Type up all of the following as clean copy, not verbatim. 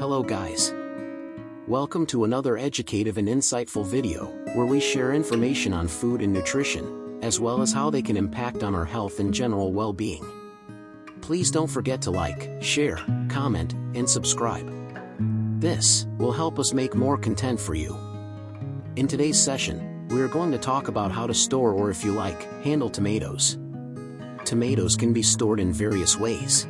Hello guys. Welcome to another educative and insightful video, where we share information on food and nutrition, as well as how they can impact on our health and general well-being. Please don't forget to like, share, comment, and subscribe. This will help us make more content for you. In today's session, we are going to talk about how to store, or if you like, handle tomatoes. Tomatoes can be stored in various ways.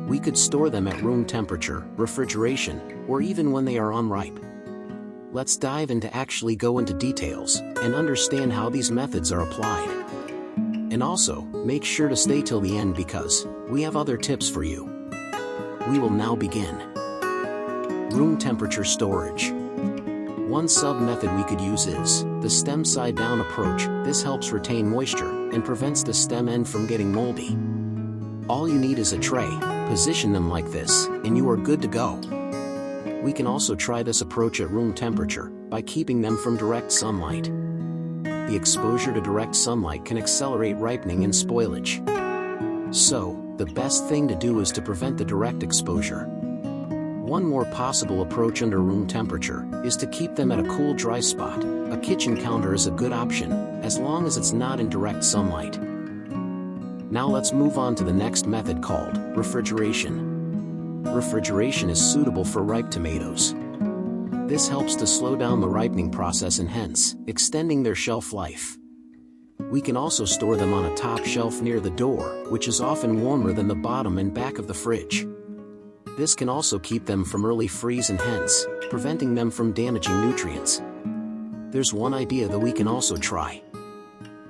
We could store them at room temperature, refrigeration, or even when they are unripe. Let's dive into go into details and understand how these methods are applied. And also, make sure to stay till the end because we have other tips for you. We will now begin. Room temperature storage. One sub-method we could use is the stem side down approach. This helps retain moisture and prevents the stem end from getting moldy. All you need is a tray, position them like this, and you are good to go. We can also try this approach at room temperature by keeping them from direct sunlight. The exposure to direct sunlight can accelerate ripening and spoilage. So, the best thing to do is to prevent the direct exposure. One more possible approach under room temperature is to keep them at a cool, dry spot. A kitchen counter is a good option, as long as it's not in direct sunlight. Now let's move on to the next method called refrigeration. Refrigeration is suitable for ripe tomatoes. This helps to slow down the ripening process and hence, extending their shelf life. We can also store them on a top shelf near the door, which is often warmer than the bottom and back of the fridge. This can also keep them from early freeze and hence, preventing them from damaging nutrients. There's one idea that we can also try.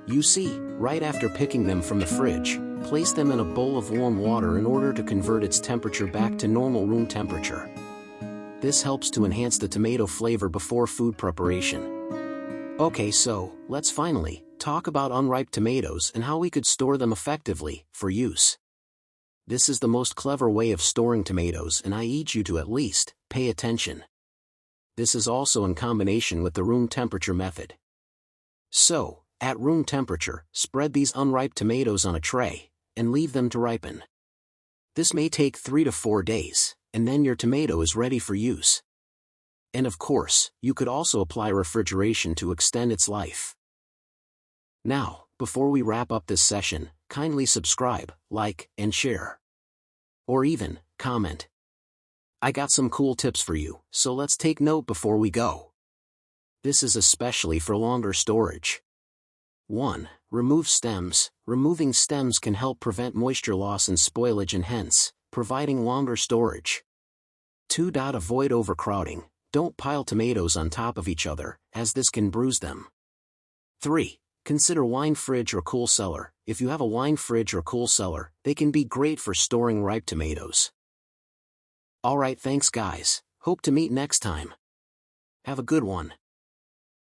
You see, right after picking them from the fridge, place them in a bowl of warm water in order to convert its temperature back to normal room temperature. This helps to enhance the tomato flavor before food preparation. Okay, so, let's finally talk about unripe tomatoes and how we could store them effectively for use. This is the most clever way of storing tomatoes, and I need you to at least pay attention. This is also in combination with the room temperature method. So, at room temperature, spread these unripe tomatoes on a tray, and leave them to ripen. This may take 3 to 4 days, and then your tomato is ready for use. And of course, you could also apply refrigeration to extend its life. Now, before we wrap up this session, kindly subscribe, like, and share. Or even, comment. I got some cool tips for you, so let's take note before we go. This is especially for longer storage. 1. Remove stems. Removing stems can help prevent moisture loss and spoilage and hence, providing longer storage. 2. Avoid overcrowding. Don't pile tomatoes on top of each other, as this can bruise them. 3. Consider wine fridge or cool cellar. If you have a wine fridge or cool cellar, they can be great for storing ripe tomatoes. Alright, thanks guys. Hope to meet next time. Have a good one.